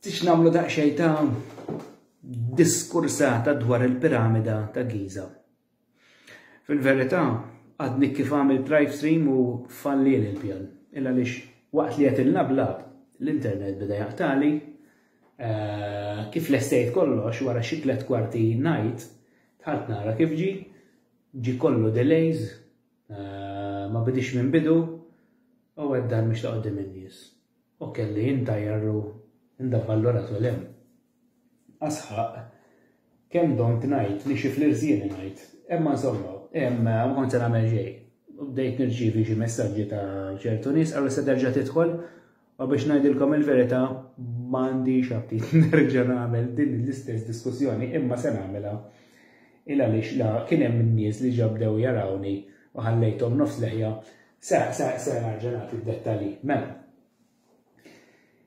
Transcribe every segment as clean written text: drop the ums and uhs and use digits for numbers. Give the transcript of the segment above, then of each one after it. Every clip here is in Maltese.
Tix namlu daqsxejn ta' diskursata dwar il-piramida ta' Giza. Fil-verità, għadni kif għamil drive stream u fallil il-pjan. Illa lix waqt li għet il-nablab, l-internet bida jaqtali, kif l-estejt kollox wara xi 3 kwarti ngħid, tħalt nara kif ġi kollu delays, ma bidix minn bidu, u għeddan miex ta' qoddim in-nies. U kelli jintajjarru indavalloratu l-em. Asħaq, kemm dont ngħid li xi fl-irżieni ngħid. Imma insomma, ma kont se nagħmel xejn. Bdejt nirċievi xi messaġġi ta' ċertu nies qalu se terġa' tidħol u biex ngħidilkom il-verità m'għandix aptit nerġa' nagħmel din l-istess diskussjoni imma se nagħmilha il għaliex la kien hemm nies li ġabdew jarawni u ħallejthom nofs leħja se nerġa' nagħti d-dettalji. Mela.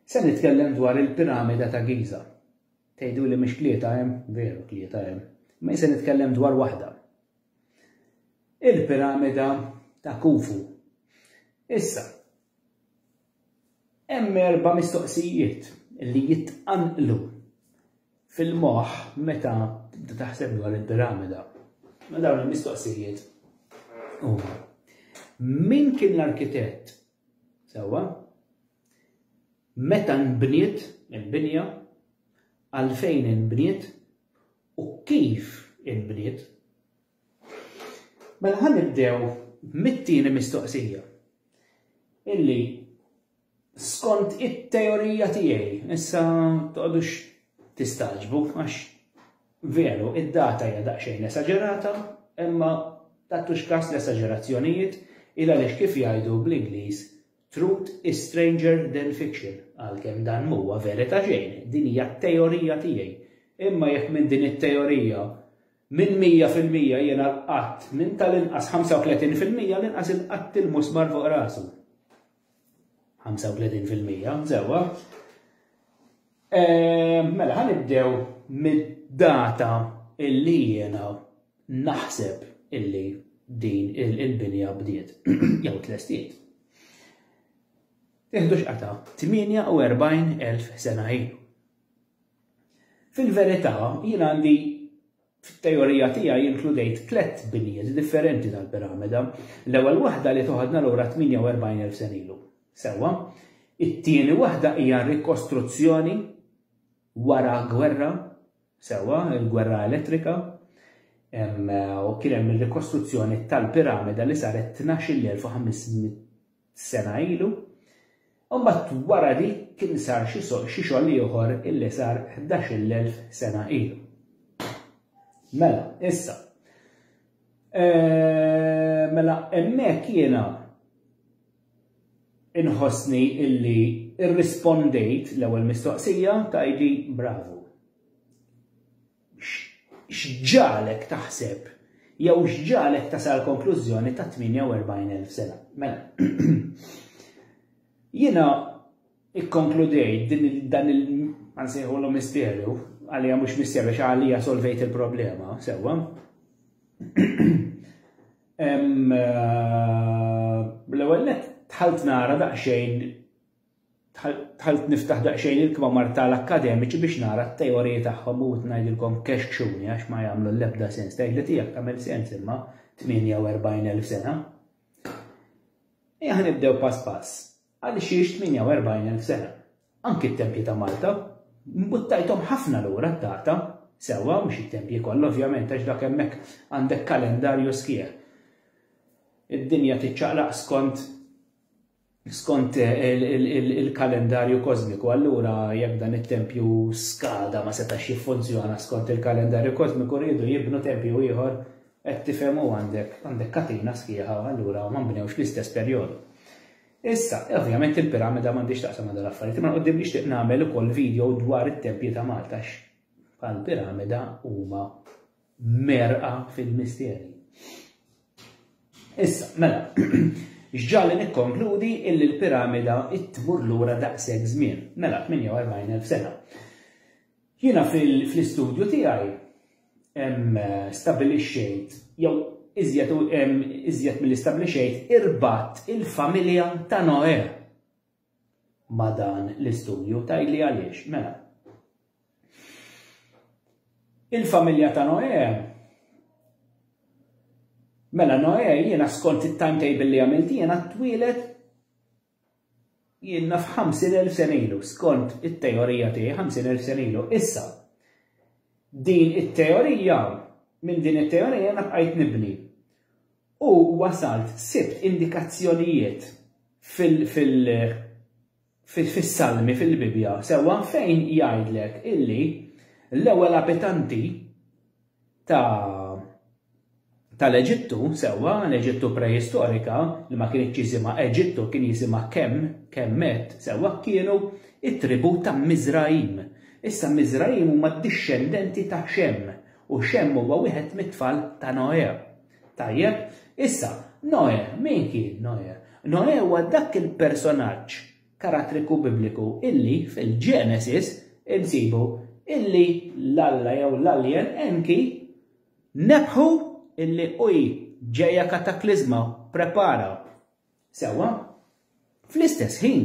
Se nitkellem dwar il-piramida ta' Giza. Tgħidu li mhix tlieta hemm, veru tlieta hemm. Ma se nitkellem dwar waħda. Il-piramida ta' Khufu. Issa, hemm 4 mistoqsijiet li jitqanqlu fil-moħħ meta tibda taħseb dwar il-piramida. Ma dawn il-mistoqsijiet huma: min kien l-arkitett? Sewwa? Meta nbniet il-binja, għalfejn inbniet u kif inbniet. Mela ħan nibdew mit-tieni mistoqsija. Illi skont it-teorija tiegħi, issa toqgħodux tistaġbu għax veru id-data hija daqsxejn esaġerata, imma tagħtux każ l-esaġerazzjonijiet il għaliex kif jgħidu bl-Ingliż truth is stranger than fiction, għalkemm dan huwa verità xejn, din hija t-teorija tiegħi. Imma jekk minn din it-teorija minn 100% jiena l-qatt minn tal-inqas 35% l-inqas il-qatt il-musmar fuq rasu. 35% sewwa. Mela ħanibdew mid-data illi jiena naħseb illi din il-binja bdiet jew tlestiet. Teħdu x'qata 48,000 sena ilu. Fil-verità, jien għandi fit-teorija tiegħi jinkludejt 3 binjiet differenti tal-piramida. L-ewwel waħda li toħodna lura 48,000 sena ilu. Sewwa, it-tieni waħda hija rikostruzzjoni wara gwerra, sewwa, il-gwerra elettrika, u kien hemm ir-rikostruzzjoni tal-piramida li saret 12,500 sena ilu. Umbat wara di kien sar xi xogħol ieħor illi sar 11,000 sena ilu. Mela, issa. Mela hemmhekk jiena inħossni illi irrispondejt l-ewwel mistoqsija tgħidli bravu. X'ġalek taħseb jew x'ġalek tasal konklużjoni ta' 48,000 sena. Mela. Jiena ikkonkludejt dan il-nsejħulu misterju, għalija mhux misterju għalija solvejt il-problema, sewwa. L-ewwel nett tħalt nara daqsxejn, tħalt niftaħ daqsxejn il-kmamar tal-akkademiċi biex nara t-teoriji tagħhom u ngħidilkom kexxuni għax ma jagħmlu l-ebda sens. Tgħid li tiegħek tagħmel sens imma 48,000 sena. Ħanibdew pass pass. Għalli xiex 48,000 sena. Anki t-tempji ta' Malta, mbuttajtom ħafna lura d-data, sewwa mhux it-tempji kollha ovvjament għax dak hemmhekk għandek kalendarju sħiħ. Id-dinja tiċċaqlaq skont il-kalendarju kosmiku, allura jekk dan it-tempju skada ma setax jiffunzjona skont il-kalendarju kosmiku rridu jibnu tempju ieħor qed tifhemu għandek katina sħiħa allura ma nbnewx l-istess perjodu. Issa, ovvjament il-piramida m'għandix taqsam ma' dal-affarijiet, ma qudiem nixtieq nagħmel ukoll video dwar it-tempji ta' Malta bħall-piramida huma merqa fil-misterji. Issa, mela, x'ġalli nikkonkludi illi l-piramida tmur lura daqshekk żmien, mela 48,000 sena. Jiena fl-istudju tiegħi hemm stabilixxejt jew iżjed mill-establixxejt irbatt il-familja ta' Noè ma' dan l-istudju tgħidli għaliex. Mela, Il-familja ta' Noè. Mela Noè jiena skont it-timetable li għamilt jiena twieled jiena f'50,000 sena ilu, skont it-teorija tiegħi 50,000 sena ilu. Issa, din it-teorija, minn din it-teorija jiena bqajt nibni. U wasalt sibt indikazzjonijiet fis-salmi fil-Bibja sewwa fejn jgħidlek illi l-ewwel abitanti tal-Eġittu sewwa l-Eġittu preistorika li ma kienx jisimha Eġittu kien jisimha Kemmet sewwa kienu it-tribu ta' Miżraim. Issa Miżraim huma d-dixxendenti ta' Xem u Xem huwa wieħed mit-tfal ta' Noè. Tajjeb, issa Noè, min kien Noè? Noè huwa dak il-personaġġ karatteriku bibliku illi fil-Genesis insibu illi l-Alla jew l-Alien Enki nebħu illi uj ġejja kataklizma prepara. Sewwa fl-istess ħin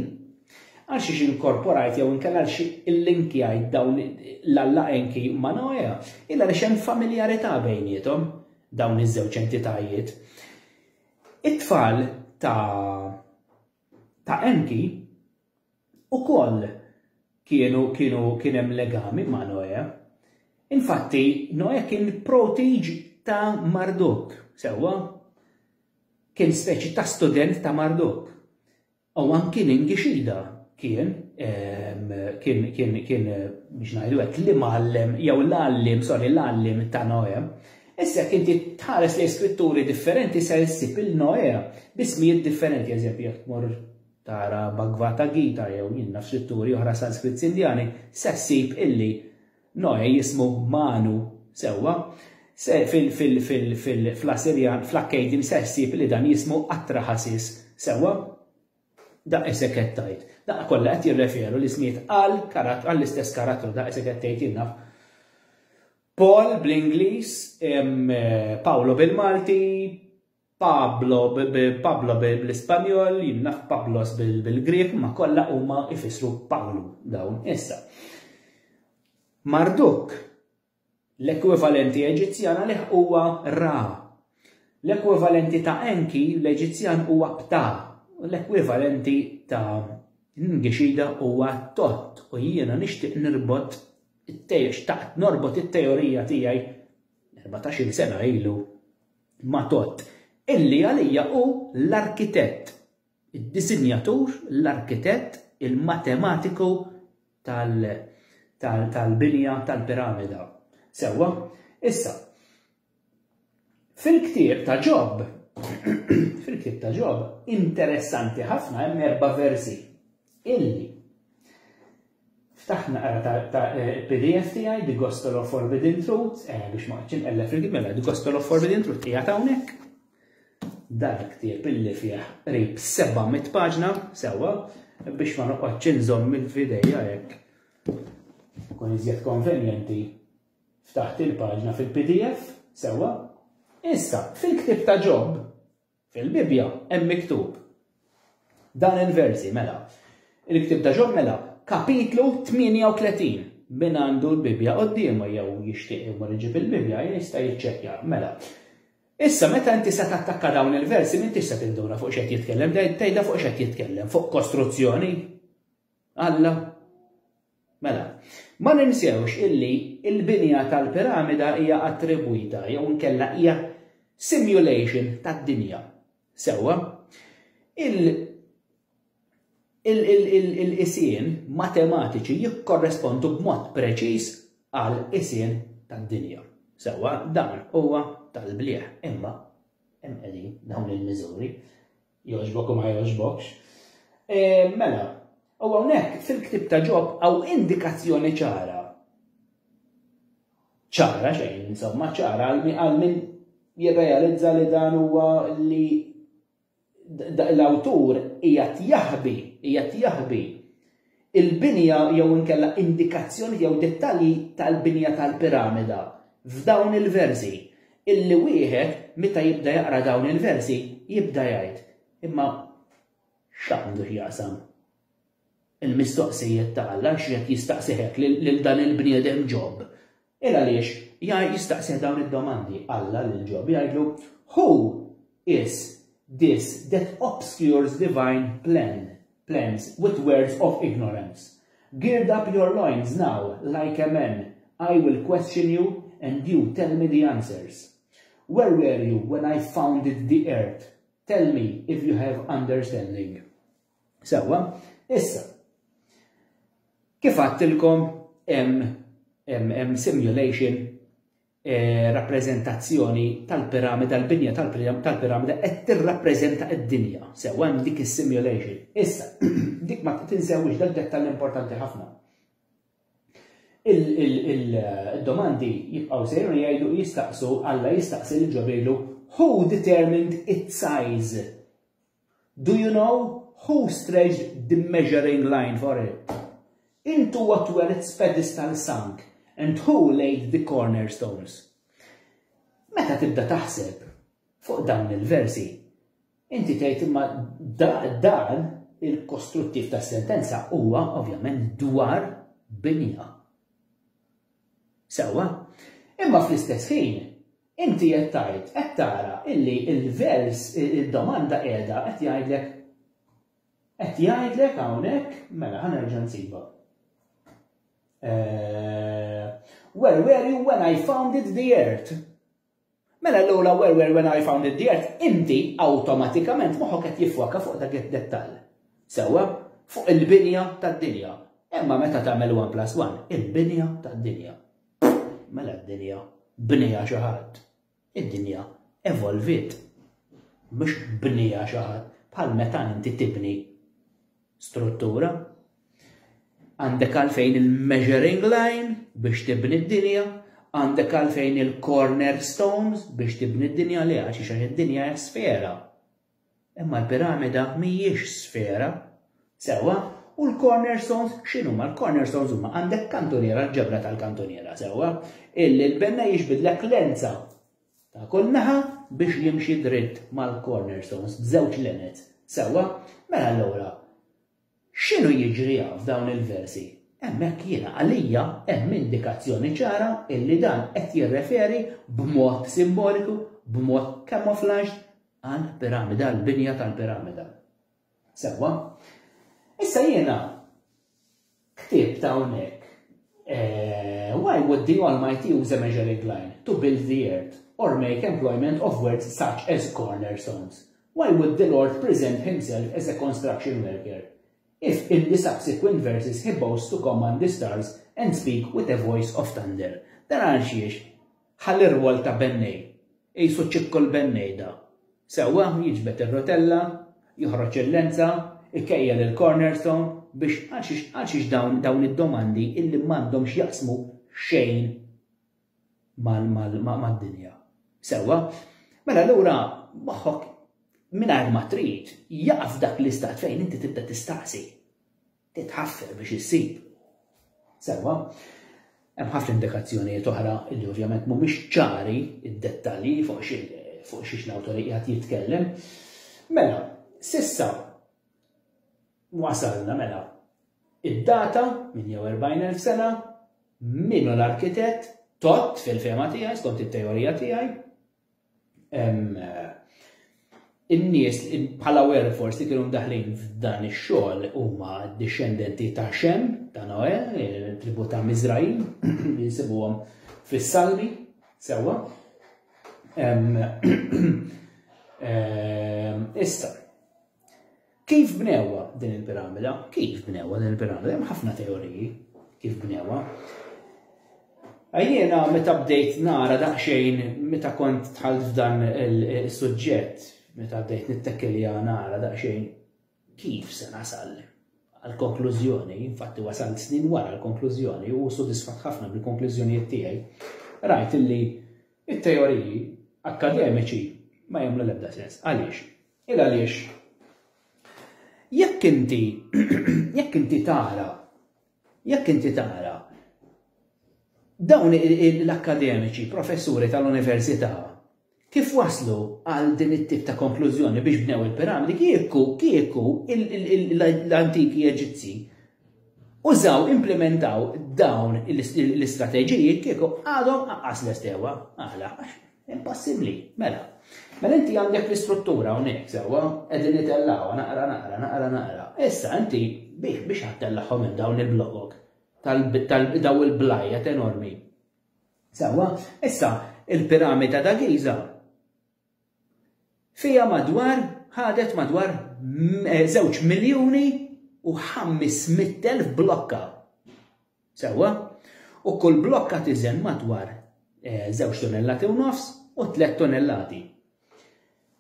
għal xiex inkorporajt jew inkella xi il-linkjajt dawn l-Alla Enki ma' Noè illa li hemm familjarità bejniethom dawn iż-żewġ entitajiet. It-tfal ta' Enki ukoll kien hemm legami ma' Noè. Infatti Noè kien protiġ ta' Marduk, sewwa kien speċi ta' student ta' Marduk. U anki Ningixida kien biex ngħidu hekk l-imgħallem jew l-għallim ta' Noè. Issa kien tħares li skritturi differenti se ssib il-Noè b'ismijiet differenti, eżempju jekk tmur tara Bhagavad Gita jew jien naf skritturi oħra Sanskrit Indjani se ssib illi Noè jismu Manu sewwa fil-Assirjan fl-Akkadian se ssib li dan jismu Atrahasis sewwa da isek qed tgħid. Da kollha qed jirreferu l-ismijiet għall-istess karattru da isek qed tgħid jinnaf Paul bl-Ingliż, Paolo bil-Malti, Pablo bl-Ispanjol, jinnaf Pablos bil-Grek, ma kollha huma ifissru Pawlu dawn. Issa. Marduk, l-ekwivalenti Eġizzjana li huwa Ra. L-ekwivalenti ta' Enki l-Eġizzjan huwa Ptah. L-ekwivalenti ta' Ningixida huwa Tot. U jiena nixtieq norbot it-teorija tiegħi 14 sena ilu ma' Tot. Illi għalija hu l-arkitett, id-disinjatur, l-arkitett, il-matematiku tal-binja tal-piramida. Sewwa, issa, fil-ktieb ta' Ġob, interessanti ħafna hemm 4 versi illi ftaħna ta' PDF tiegħi The Gospel of Forbidden Truth, biex ma ċin ellef il-gimela, The Gospel of Forbidden Truth hija hawnhekk. Dan ktieb illi fih qrib 700 paġna sewwa biex ma noqgħodx inżomm il-videjja hekk. Kun iżjed konvenjenti ftaħt il-paġna fil-PDF sewwa. Issa fil-ktieb ta' Ġob fil-Bibja hemm miktub dan il-versi mela. Il-ktieb ta' Ġob mela kapitlu 38 min għandu l-Bibja qoddiema jew jixtieq imur iġib il-Bibja jista' jiċċekkja mela. Issa meta inti se tattakka dawn il-versi m'intix se tinduna fuq x'qed jitkellem, tgħidha fuq x'qed jitkellem, fuq kostruzzjoni. Alla. Mela, ma ninsewx illi il-binja tal-piramida hija attribwita jew inkella hija simulation tad-dinja. Sewwa, il-isien matematiċi jikkorrespondu b'mod preċiż għal isien tad-dinja. Sewwa, dan huwa tal-blieħ, imma hemm qegħdin dawn il-miżuri jogħġbok u ma jogħġbokx. Mela, u hawnhekk fil-ktieb ta' Ġob hawn indikazzjoni ċara. ċara xejn, insomma, ċara għal min jirrealizza li dan huwa li l-awtur qiegħed jaħbi il-binja jew inkella indikazzjoni jew dettalji tal-binja tal-piramida f'dawn il-versi illi wieħed meta jibda jaqra dawn il-versi jibda jgħid imma x'għandu jaqsam il-mistoqsijiet ta' Alla x'qed jistaqsihek lil dan il-bniedem Ġob. Illa għaliex jistaqsi dawn id-domandi Alla lil Ġob jgħidlu Who is this that obscures divine plans with words of ignorance? Gird up your loins now, like a man. I will question you, and you tell me the answers. Where were you when I founded the earth? Tell me if you have understanding. Sewa, issa. Kif għattilkom simulation rappresentazzjoni tal-piramida, l-binja tal-piramida qed tirrappreżenta d-dinja. Sewa hemm dik is-simulation. Issa, dik ma tinsewwix dak dettal importanti ħafna. Il-domandi jibqgħu sejrun jgħidu jistaqsu Alla jistaqsi lil Ġob jgħidu Who determined its size? Do you know who stretched the measuring line for it? Into what were its pedestal sunk? And who laid the cornerstones? Meta tibda taħseb fuq dawn il-versi, inti tgħid imma dan il-kostruttiv tas-sentenza huwa ovvjament dwar binja. Sewwa, imma fl-istess ħin inti qed tara illi il-vers id-domanda qiegħda qed jgħidlek hawnhekk mela ħanerġa' nsiba. Where were you when I founded the earth? Mela l-ewwel where were you when I founded the earth? Inti awtomatikament moħħok qed jifwaka fuq dak id-dettall. Sewwa fuq il-binja tad-dinja. Imma meta tagħmel 1+1, il-binja tad-dinja. Mela d-dinja bnija xi ħadd. Id-dinja evolvit. Mhux bnija xi ħadd bħal meta inti tibni struttura. Għandek għalfejn il-measuring line biex tibni d-dinja, għandek għalfejn il-cornerstones biex tibni d-dinja li għax id-dinja hija sfera. Imma l-piramida mhijiex sfera. Sewwa, u l-cornerstones x'inhuma? L-cornerstones huma għandek kantoniera, l-ġebra tal-kantoniera, sewwa, illi l-benna jiġbidlek lenza ta' kull naħa biex jimxi dritt mal-cornerstones b'żewġ lenet. Sewwa, mela allura x'inhu jiġri f'dawn il-versi? Hemmhekk jiena għalija hemm indikazzjoni ċara illi dan qed jirreferi b'mod simboliku, b'mod camouflaged għal piramida, l-binja tal-piramida. Sewwa, issa jiena ktibt hawnhekk why would the Almighty use a measuring line to build the earth or make employment of words such as cornerstones? Why would the Lord present himself as a construction worker? If in the subsequent verses he boasts to command the stars and speak with a voice of thunder. Dan għal xiex, ħall-irwol ta' bennej, jgħisu ċikku l-bennej da. Sewwa jiġbet ir-rotella, joħroġ il-lenza, ikkejjel il-cornerstone biex għalxiex dawn id-domandi illi m'għandhomx jaqsmu xejn mad-dinja. Sewwa, mela allura moħħok mingħajr ma trid jaqaf dak l-istat fejn inti tibda tistaqsi. Titħaffer biex issib. Sewwa, hemm ħafna indikazzjonijiet oħra li ovvjament mhumiex ċari id-dettalji fuq xiex l-awtorità jitkellem. Mela, sissa wasalna mela id-data 48,000 sena, minnu l-arkitett, Tot fil-fema tiegħi, skont it-teorija tiegħi. In-nies bħala workforce li kienu daħlin f'dan ix-xogħol huma discendenti ta' Xem, ta' Noè, tribu ta' Mizraim, li nsibuhom fis-Salmi, sewwa. Issa, kif bnewwa din il-piramida? Kif bnewwa din il-piramida? Hemm ħafna teoriji kif bnewwa. Jiena meta bdejt nara daqsxejn meta kont tħalt f'dan il-suġġett, meta bdejt nittekkelja nara daqsxejn kif se nasal għall-konklużjoni, infatti wasalt snin wara l-konklużjoni u sodisfatt ħafna bil-konklużjonijiet tiegħi. Rajt illi it-teoriji akademiċi ma jagħmlu l-ebda sens. Għaliex? Għaliex jekk inti tara dawn l-akademiċi, professuri tal-università, kif waslu għal din it-tip ta' konklużjoni biex bnew il-piramidi, kieku l-antiki Eġizzi użaw, implementaw dawn l-istrateġiji kieku għadhom aqqas l-estewa. Għala, impossibbli, mela. Mela inti għandek l-istruttura hawnhekk sewwa qegħdin nitellgħuha naqra. Issa inti biex ħattellaħħom minn dawn il-blokok tal-daw il-blajjat enormi. Sewwa, issa il-piramida ta' Giza fija ħadet madwar 2,500,000 blokka. Sewwa, u kull blokka tiżen madwar 2 tonnellati u nofs u 3 tonnellati.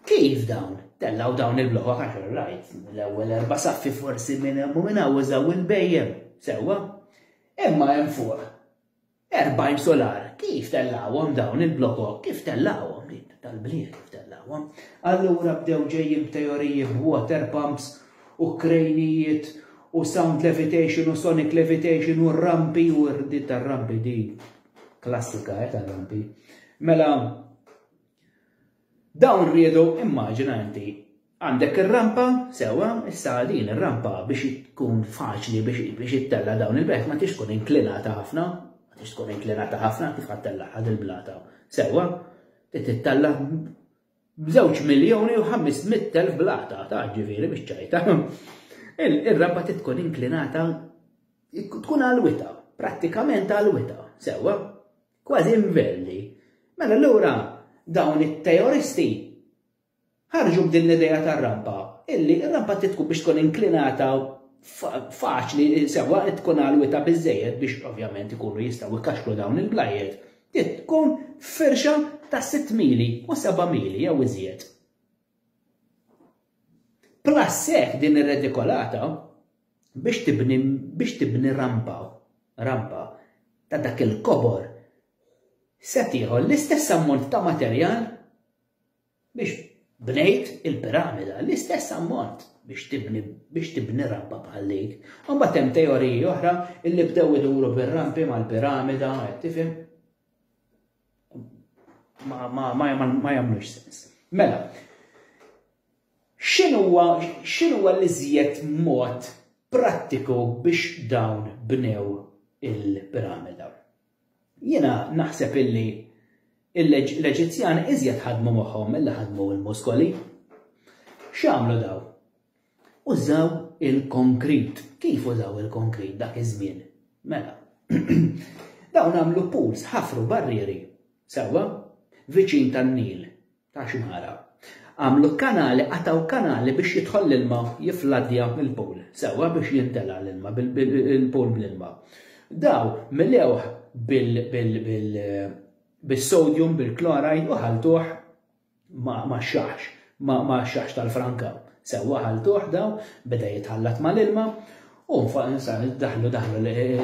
Kif dawn? Tellaw dawn il-blokka għaxar rajt, l-ewwel 4 saffi forsi minn użaw il-bejjem. Sewwa, imma hemm fuq 40 solar. Kif tellawhom dawn il-blokok? Kif tellawhom? Tal-bliet kif tellawhom? Allura bdew ġejjin b'teoriji b'water pumps u krejnijiet u sound levitation u sonic levitation u rampi u rdit tar-rampi di klassika tal-rampi. Mela dawn riedu immaġina inti għandek ir-rampa sewwa, issa din ir-rampa biex tkun faċli biex ittella dawn il-bejt ma tix tkun inklinata ħafna, kif ħattellaħħa il-blata. Sewwa, tittella 2,500,000 blata ta' ġifieri biex ċajta. Ir-rampa tkun inklinata, tkun għal-wita, prattikament għal-wita, sewwa, kważi inverli. Mela allura dawn it-teoristi ħarġu b'din l-idea tar-rampa, illi r-rampa tkun biex tkun inklinata faċli sewwa tkun għal-wita biżżejjed biex ovvjament ikunu jistgħu jkaxklu dawn il-blajjed. Tkun firxa ta' 6,000 u 7,000 jew iżjed. Plus hekk din ir-redikolata biex tibni rampa ta' dak il-kobor se tieħu l-istess ammont ta' materjal biex bnejt il-piramida, l-istess ammont biex tibni rampa bħal dik. Imbagħad hemm teoriji oħra illi bdew iduru bir-rampi mal-piramida, qed tifhem? Ma jagħmlux sens. Mela, x'inhuwa l-iżjed mod prattiku biex dawn bnew il-piramida? Jiena naħseb illi l-Eġizzjani iżjed ħadmu moħħhom milli ħadmu l-muskoli. X'għamlu daw? Użaw il-konkrit. Kif użaw il-konkrit dak iż-żmien? Mela, dawn għamlu pools, ħafru barrieri. Sewwa, viċin tan-Nil, ta' xmara. Għamlu kanali, għataw kanali biex jidħol l-ilma jifladja il-pool. Sewwa biex jintela l-ilma, il-pool bl-ilma. Daw millewħ bil-sodium, bil-kloride u ħaltuħ ma' xaħx, ma' xaħx tal-Franka. Sewwa ħaltuħ daw, beda jitħallat mal-ilma u daħlu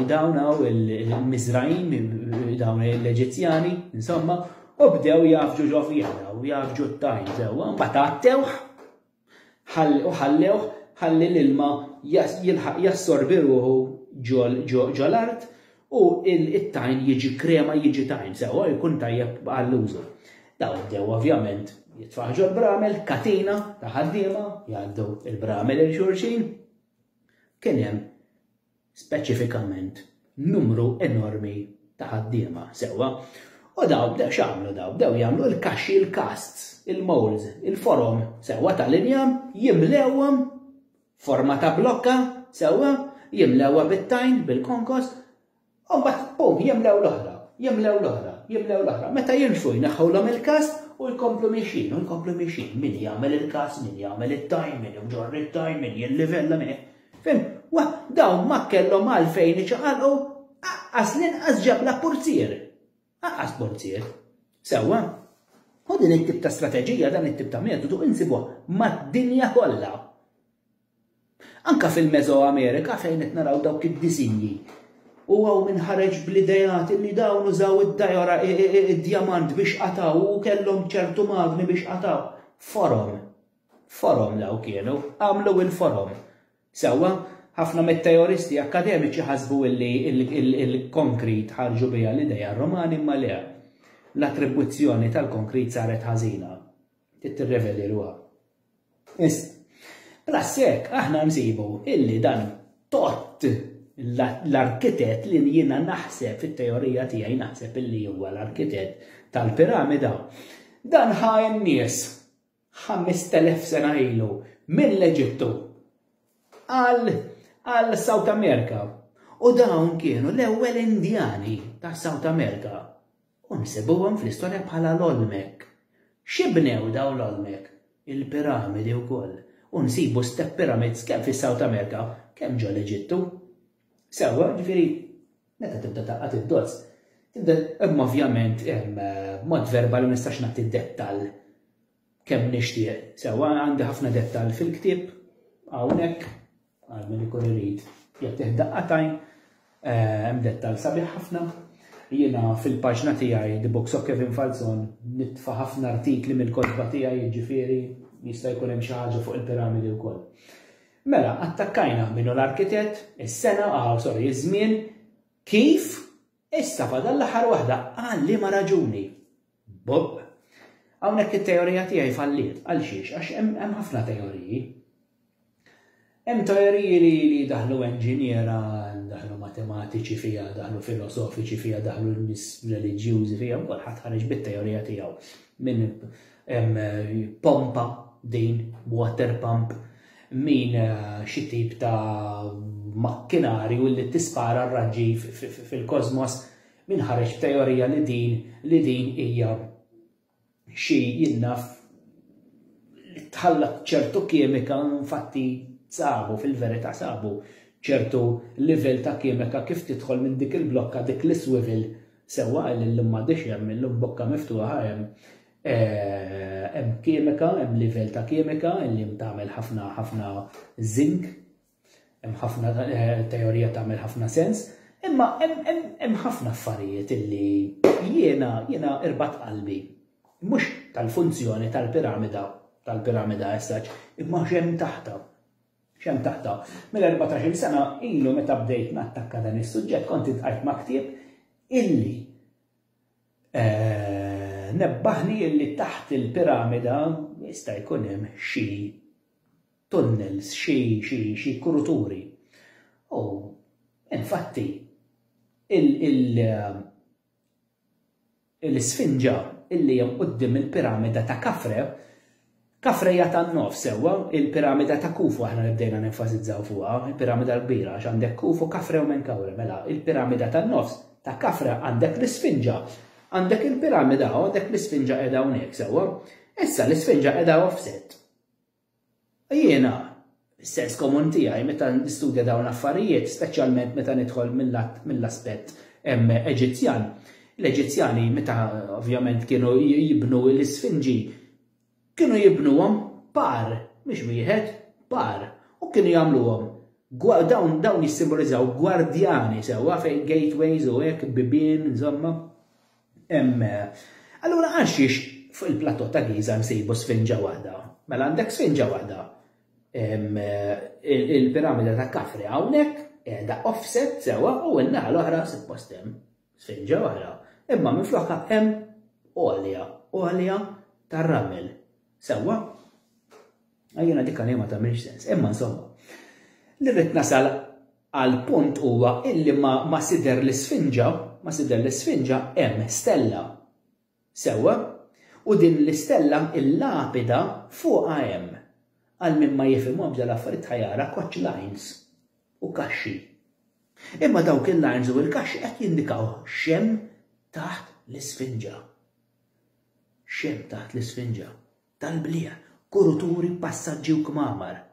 dawn il-Mizrajn, dawn l-Eġizzjani, insomma, u bdew jafġu ġofjana u jafġu t-tajn sewwa, mbagħad għattewh u ħalli l-ilma jassorbi ruħu ġol art u it-tajn jiġi krema jiġi tajn sewwa jkun tajjeb għall-użu. Daw bdew ovvjament jitfaħġu l-bramel, katina ta' ħaddiema jgħaddu il-bramel il-xulxin. Kien hemm speċifikament numru enormi ta' ħaddiema sewwa. U daw bdew x'għamlu daw? Bdew jagħmlu l-kaxxi, il-casts, il-molds, il-forom sewwa tal-injam jimlewhom forma ta' blokka sewwa jimlewha bit-tajn bil-konkos u mbagħad jimlew l-oħra. Meta jimxu jneħħulhom il-kast u jkomplu mixin, min jagħmel il-kast, min jagħmel it-tajn, min jġorri it-tajn, min jillivella min. Fim, dawn ma kellhom għalfejn iċaqalqu aqqas ġabla purzier. Aqqas purzier. Sewwa. U din it-tip ta' strateġija, dan it-tip ta' metodu insibuh mad-dinja kollha. Anka fil-Mesoamerika fejn qed naraw dawk id-disinji. U għaw minħareġ bl-idejat li dawn użaw id-diamant biex qataw u kellhom ċertu magni biex qataw. Forom daw kienu, għamlu il-forom. Sewwa, ħafna mit-teoristi akademiċi ħasbu li il-konkrit ħarġu biha l-idea Romani imma le. L-attribuzzjoni tal-konkrit saret ħażina. Tirreveli ruha. Plus hekk aħna nsibu illi dan tot l-arkitett li jiena naħseb fit-teorija tiegħi naħseb illi huwa l-arkitett tal-piramida. Dan ħa n-nies 5000 sena ilu mill-Eġittu għal South America. U dawn kienu l-ewwel Indjani ta' South America. U nsibuhom fl-istorja bħala l-Olmec. X'ibnew dawn l-Olmec? Il-piramidi wkoll. U nsibu step pyramids kemm fis-South America, kemm ġo l-Eġittu. Sewwa, ġifieri, meta tibda taqgħod id-dozz, tibda imma ovvjament mod verbali ma nistax nagħti dettall kemm nixtieq. Sewwa għandi ħafna dettall fil-ktieb hawnhekk għal min ikun irid jagħtih daqqatajn, hemm dettall sabiħ ħafna. Jiena fil-paġna tiegħi The Books of Kevin Falzon nitfa' ħafna artikli mill-kotba tiegħi, jiġifieri jista' jkun hemm xi ħaġa fuq il-piramidi wkoll. Mela, attakkajna minnu l-arkitett, is-sena, iż-żmien, kif issa fadal l-aħħar waħda għal liema raġuni. Bob, hawnhekk it-teorija tiegħi falliet, għal xiex, għax hemm ħafna teoriji. Hemm teoriji li daħlu enġiniera, daħlu matematiċi fija, daħlu filosofiċi fija, daħlu nies reliġjużi fija, kulħadd ħareġ bit-teorija tiegħu. Minn pompa din, water pump, min xi tip ta' makkinarju li tispara r-raġġi fil-kosmos, min ħareġ teorija li din hija xi jinnaf li tħallat ċertu kimika, infatti sabu fil-verità sabu ċertu livell ta' kimika kif tidħol minn dik il-blokka dik l-iswivel sewwa l-imma dixjem l-bokka miftuħa hemm kimika, hemm livell ta' kimika li tagħmel ħafna zink, hemm ħafna teorija tagħmel ħafna sens, imma hemm ħafna affarijiet illi jiena irbat qalbi. Mhux tal-funzjoni tal-piramida essaċ, imma x'hemm taħta. X'hemm taħta. Mill-14 sena ilu meta bdejt nattakka dan is-suġġett kont intqajt ma' ktieb illi nebbaħni illi taħt il-piramida jista' jkun hemm xi tunnels, xi kuruturi. U infatti l-isfinġa illi hemm quddiem il-piramida ta' Kafre hija tan-nofs sewwa, il-piramida ta' Kufu aħna nibdejna nenfasizzaw fuqha, il-piramida l-kbira għax għandek Kufu, Kafre u Menkawre, mela il-piramida tan-nofs ta' Kafre għandek l-isfinġa. Għandek il-piramida u għandek l-isfinġa qiegħda hawnhekk sewwa. Issa l-isfinġa qiegħda offset. Jiena s-sens komun tiegħi meta nistudja dawn l-affarijiet, speċjalment meta nidħol mill-aspett Eġizzjan. L-Eġizzjani meta ovvjament kienu jibnu l-isfinġi kienu jibnuhom par, mhux wieħed, par, u kienu jagħmluhom. Dawn jissimbolizzaw gwardjani sewwa fejn gateways u hekk bibien, insomma. Allura għalxiex fuq il-platò ta' Giza nsibu sfinġa waħda. Mela għandek sfinġa waħda. Il-piramida ta' Kafre hawnhekk qiegħda offset sewwa u n-naħa l-oħra suppost hemm sfinġa waħda. Imma minfloħha hemm għolja tar-ramel. Sewwa? Għajjena dik ma tagħmilx sens. Imma insomma, li rrid nasal għal punt huwa illi ma sider l-isfinġa hemm stella. Sewwa? U din l-istella il-lapida fuqha hemm. Għal min ma jifhimhom dal-affarijiet ħajara coach lines u kaxxi. Imma dawk il-lines u l-kaxxi qed jindikaw xemm taħt l-isfinġa. Xemm taħt l-isfinġa. Tal-blija, kuruturi, passaġġi u kmamar.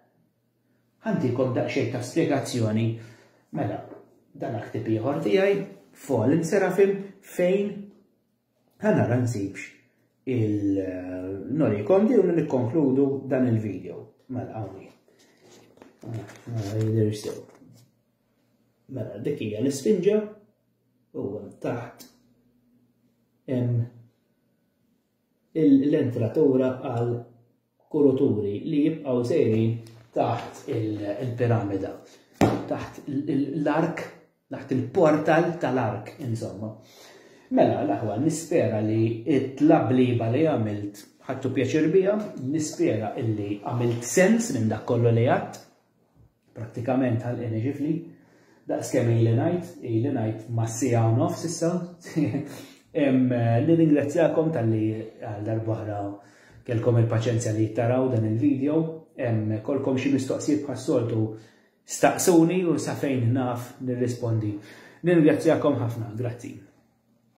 Ħantikom daqsxejn ta' spjegazzjoni. Mela, dan aħtib ieħor tiegħi Fallen Seraphim fejn ħanara nsibx il-norikom di u nikkonkludu dan il-video. Mela, hawnhi. Mela, dik hija l-isfinġa u taħt l-entratura għal kuruturi li jibqgħu sejrin taħt il-piramida, taħt l-ark, taħt il-portal tal-ark, insomma. Mela, l-aħwa, nispera li it-tlabliba li għamilt ħattu pjaċir bija, nispera illi għamilt sens minn dak kollu li għadt, praktikament għal-eni ġifli, daqskemm ili ngħid ma' sija u nofs issa. Nirringrazzjakom tal-li għal-darbohra kelkom il-paċenzja li jittaraw dan il-video, kolkom xi mistoqsijiet bħas-soltu staqsuni u sa fejn naf nirrispondi. Nirringrazzjakom ħafna, grazzi.